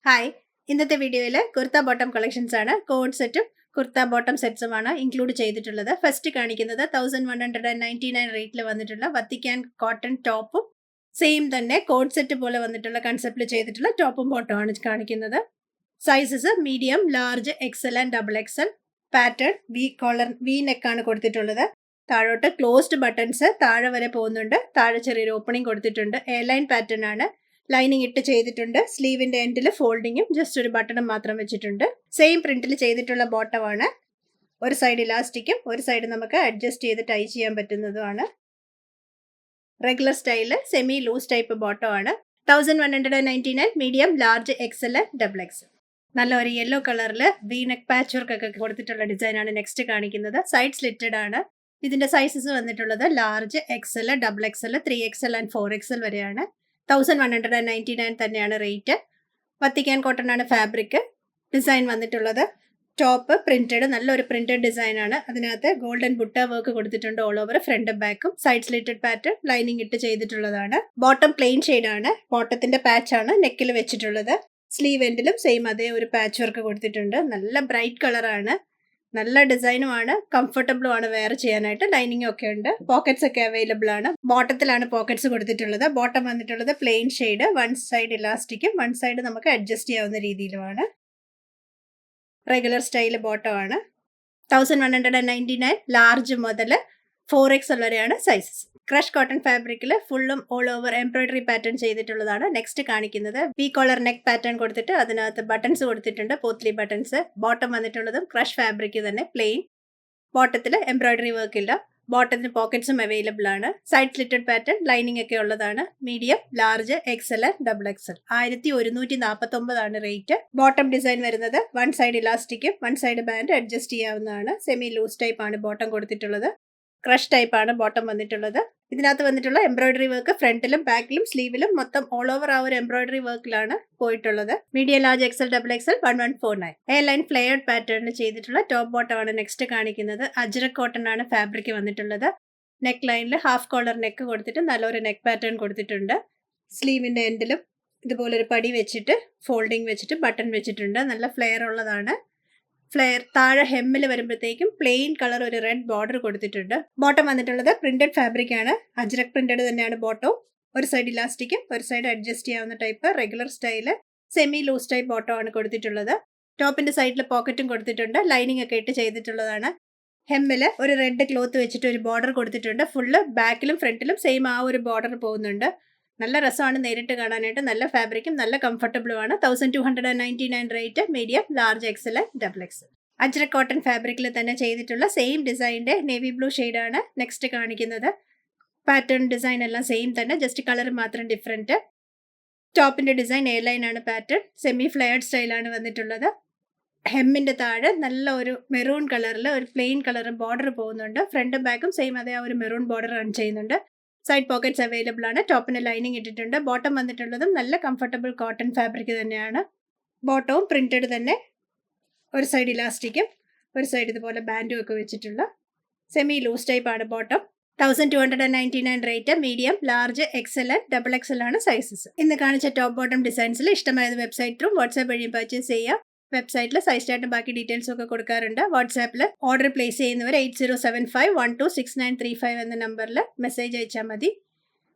Hi, ഇന്നത്തെ വീഡിയോയിൽ kurta bottom collections ആണ്. കോഡ് സെറ്റും കുർത്ത ബോട്ടം സെറ്റ്സുമാണ് ഇൻക്ലൂഡ് ചെയ്തിട്ടുള്ളത്. ഫസ്റ്റ് കാണിക്കുന്നത് 1199 റേറ്റിൽ വന്നിട്ടുള്ള വത്തിക്കാൻ കോട്ടൺ ടോപ്പും സെയിം തന്നെ കോഡ് സെറ്റ് പോലെ വന്നിട്ടുള്ള കൺസെപ്റ്റിൽ ചെയ്തിട്ടുള്ള ടോപ്പും ബോട്ടം ആണ് കാണിക്കുന്നത്. Sizes medium, large, XL and double XL. Pattern V നെക്കാണ് കൊടുത്തിട്ടുള്ളത്. താഴോട്ട് ക്ലോസ്ഡ് ബട്ടൺസ് താഴെ വരെ പോകുന്നുണ്ട്. താഴെ ചെറിയൊരു ഓപ്പണിംഗ് കൊടുത്തിട്ടുണ്ട്. എയർലൈൻ പാറ്റേൺ ആണ്. ലൈനിങ് ഇട്ട് ചെയ്തിട്ടുണ്ട്. സ്ലീവിന്റെ എൻഡിൽ ഫോൾഡിങ്ങും ജസ്റ്റ് ഒരു ബട്ടണും മാത്രം വെച്ചിട്ടുണ്ട്. സെയിം പ്രിന്റിൽ ചെയ്തിട്ടുള്ള ബോട്ടമാണ്. ഒരു സൈഡ് ഇലാസ്റ്റിക്കും ഒരു സൈഡ് നമുക്ക് അഡ്ജസ്റ്റ് ചെയ്ത് ടൈ ചെയ്യാൻ പറ്റുന്നതുമാണ്. Regular style semi loose type bottom ആണ്. 1199 medium, large, XL, double XL. നല്ല ഒരു യെല്ലോ കളറിൽ വി നെക്ക് പാച്ച് വർക്ക് ഒക്കെ കൊടുത്തിട്ടുള്ള ഡിസൈൻ ആണ് നെക്സ്റ്റ് കാണിക്കുന്നത്. സൈഡ് സ്ലിറ്റഡ് ആണ്. ഇതിന്റെ സൈസസ് വന്നിട്ടുള്ളത് large, XL, double XL, 3XL and 4XL വരെയാണ്. 1199 തന്നെയാണ് റേറ്റ്. വത്തിക്കാൻ കോട്ടൺ ആണ് ഫാബ്രിക്. ഡിസൈൻ വന്നിട്ടുള്ളത് ടോപ്പ് പ്രിന്റഡ്, നല്ലൊരു പ്രിന്റഡ് ഡിസൈൻ ആണ്. അതിനകത്ത് ഗോൾഡൻ ബുട്ട വർക്ക് കൊടുത്തിട്ടുണ്ട് ഓൾ ഓവർ ഫ്രണ്ടും ബാക്കും. സൈഡ് സ്ലിറ്റഡ് പാറ്റേൺ ലൈനിങ് ഇട്ട് ചെയ്തിട്ടുള്ളതാണ്. ബോട്ടം പ്ലെയിൻ ഷെയ്ഡ് ആണ്. ബോട്ടത്തിന്റെ പാച്ച് ആണ് നെക്കിൽ വെച്ചിട്ടുള്ളത്. സ്ലീവ് എൻഡിലും സെയിം അതേ ഒരു പാച്ച് വർക്ക് കൊടുത്തിട്ടുണ്ട്. നല്ല ബ്രൈറ്റ് കളറാണ്. നല്ല ഡിസൈനുമാണ്, കംഫർട്ടബിളും ആണ് വെയർ ചെയ്യാനായിട്ട്. ലൈനിങ് ഒക്കെ ഉണ്ട്. പോക്കറ്റ്സ് ഒക്കെ അവൈലബിൾ ആണ്. ബോട്ടത്തിലാണ് പോക്കറ്റ്സ് കൊടുത്തിട്ടുള്ളത്. ബോട്ടം വന്നിട്ടുള്ളത് പ്ലെയിൻ ഷെയ്ഡ്, വൺ സൈഡ് ഇലാസ്റ്റിക്കും വൺ സൈഡ് നമുക്ക് അഡ്ജസ്റ്റ് ചെയ്യാവുന്ന രീതിയിലുമാണ്. റെഗുലർ സ്റ്റൈൽ ബോട്ടം ആണ്. 1199 ലാർജ് മുതൽ 4XL വരെയാണ് സൈസസ്. ക്രഷ് കോട്ടൺ ഫാബ്രിക്കിൽ ഫുള്ളും ഓൾ ഓവർ എംബ്രോയിഡറി പാറ്റേൺ ചെയ്തിട്ടുള്ളതാണ് നെക്സ്റ്റ് കാണിക്കുന്നത്. വി കോളർ നെക്ക് പാറ്റേൺ കൊടുത്തിട്ട് അതിനകത്ത് ബട്ടൺസ് കൊടുത്തിട്ടുണ്ട്, പോത്ലി ബട്ടൺസ്. ബോട്ടം വന്നിട്ടുള്ളതും ക്രഷ് ഫാബ്രിക് തന്നെ, പ്ലെയിൻ. ബോട്ടത്തിൽ എംബ്രോയിഡറി വർക്ക് ഇല്ല. ബോട്ടത്തിന് പോക്കറ്റ്സും അവൈലബിൾ ആണ്. സൈഡ് സ്ലിറ്റഡ് പാറ്റേൺ ലൈനിങ് ഒക്കെ ഉള്ളതാണ്. Medium, large, XL, double XL. 1149 ആണ് റേറ്റ്. ബോട്ടം ഡിസൈൻ വരുന്നത് വൺ സൈഡ് ഇലാസ്റ്റിക്കും വൺ സൈഡ് ബാൻഡ് അഡ്ജസ്റ്റ് ചെയ്യാവുന്നതാണ്. സെമി ലൂസ് ടൈപ്പ് ആണ് ബോട്ടം കൊടുത്തിട്ടുള്ളത്. ക്രഷ് ടൈപ്പ് ആണ് ബോട്ടം വന്നിട്ടുള്ളത്. ഇതിനകത്ത് വന്നിട്ടുള്ള എംബ്രോയിഡറി വർക്ക് ഫ്രണ്ടിലും ബാക്കിലും സ്ലീവിലും മൊത്തം ഓൾ ഓവർ ആ ഒരു എംബ്രോയിഡറി വർക്കിലാണ് പോയിട്ടുള്ളത്. Medium, large, XL, double XL, 1149. Airline flared പാറ്റേണിൽ ചെയ്തിട്ടുള്ള ടോപ്പ് ബോട്ടം ആണ് നെക്സ്റ്റ് കാണിക്കുന്നത്. അജ്രക് കോട്ടൺ ആണ് ഫാബ്രിക് വന്നിട്ടുള്ളത്. നെക്ക് ലൈനിൽ ഹാഫ് കോളർ നെക്ക് കൊടുത്തിട്ട് നല്ലൊരു നെക്ക് പാറ്റേൺ കൊടുത്തിട്ടുണ്ട്. സ്ലീവിന്റെ എൻഡിലും ഇതുപോലൊരു പടി വെച്ചിട്ട് ഫോൾഡിങ് വെച്ചിട്ട് ബട്ടൺ വെച്ചിട്ടുണ്ട്. നല്ല ഫ്ലെയർ ഉള്ളതാണ്. ഫ്ലെയർ താഴെ ഹെമ്മിൽ വരുമ്പോഴത്തേക്കും പ്ലെയിൻ കളർ ഒരു റെഡ് ബോർഡർ കൊടുത്തിട്ടുണ്ട്. ബോട്ടം വന്നിട്ടുള്ളത് പ്രിന്റഡ് ഫാബ്രിക് ആണ്. അജ്രക് പ്രിന്റഡ് തന്നെയാണ് ബോട്ടം. ഒരു സൈഡ് ഇലാസ്റ്റിക്കും ഒരു സൈഡ് അഡ്ജസ്റ്റ് ചെയ്യാവുന്ന type regular style semi loose type bottom ആണ് കൊടുത്തിട്ടുള്ളത്. ടോപ്പിന്റെ സൈഡിൽ പോക്കറ്റും കൊടുത്തിട്ടുണ്ട്. ലൈനിങ് ഒക്കെ ഇട്ട് ചെയ്തിട്ടുള്ളതാണ്. ഹെമ്മിൽ ഒരു റെഡ് ക്ലോത്ത് വെച്ചിട്ട് ഒരു ബോർഡർ കൊടുത്തിട്ടുണ്ട്. ഫുള്ള് ബാക്കിലും ഫ്രണ്ടിലും സെയിം ആ ഒരു ബോർഡർ പോകുന്നുണ്ട്. നല്ല രസമാണ് നേരിട്ട് കാണാനായിട്ട്. നല്ല ഫാബ്രിക്കും നല്ല കംഫർട്ടബിളുമാണ്. 1299 rate. Medium, large, XL, double XL. Ajrak cotton ഫാബ്രിക്കിൽ തന്നെ ചെയ്തിട്ടുള്ള സെയിം ഡിസൈനിന്റെ നേവി ബ്ലൂ ആണ് നെക്സ്റ്റ് കാണിക്കുന്നത്. പാറ്റേൺ ഡിസൈൻ എല്ലാം സെയിം തന്നെ, ജസ്റ്റ് കളർ മാത്രം ഡിഫറെന്റ്. ടോപ്പിന്റെ ഡിസൈൻ എയർലൈൻ ആണ് പാറ്റേൺ. സെമി ഫ്ലെയർഡ് സ്റ്റൈലാണ് വന്നിട്ടുള്ളത്. ഹെമ്മിന്റെ താഴെ നല്ല ഒരു മെറൂൺ കളറിൽ ഒരു പ്ലെയിൻ കളർ ബോർഡർ പോകുന്നുണ്ട്. ഫ്രണ്ടും ബാക്കും സെയിം അതേ ആ ഒരു മെറൂൺ ബോർഡർ റൺ ചെയ്യുന്നുണ്ട്. സൈഡ് പോക്കറ്റ്സ് അവൈലബിൾ ആണ്. ടോപ്പിന് ലൈനിങ് ഇട്ടിട്ടുണ്ട്. ബോട്ടം വന്നിട്ടുള്ളതും നല്ല കംഫർട്ടബിൾ കോട്ടൺ ഫാബ്രിക് തന്നെയാണ്. ബോട്ടവും പ്രിന്റഡ് തന്നെ. ഒരു സൈഡ് ഇലാസ്റ്റിക്കും ഒരു സൈഡ് ഇതുപോലെ ബാൻഡും ഒക്കെ വെച്ചിട്ടുള്ള സെമി ലൂസ് ടൈപ്പ് ആണ് bottom. 1299 rate. Medium, large, XL, double XL ആണ് സൈസസ്. ഇന്ന് കാണിച്ച ടോപ്പ് ബോട്ടം ഡിസൈൻസിൽ ഇഷ്ടമായത് വെബ്സൈറ്റ് ത്രൂ വാട്സാപ്പ് വഴി പർച്ചേസ് ചെയ്യാം. വെബ്സൈറ്റിൽ സൈസ് ചാർട്ടും ബാക്കി ഡീറ്റെയിൽസും ഒക്കെ കൊടുക്കാറുണ്ട്. വാട്സാപ്പിൽ ഓർഡർ പ്ലേസ് ചെയ്യുന്നവർ 8075126935 എന്ന നമ്പറിൽ മെസ്സേജ് അയച്ചാൽ മതി.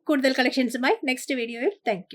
കൂടുതൽ കളക്ഷൻസുമായി നെക്സ്റ്റ് വീഡിയോയിൽ. Thank you.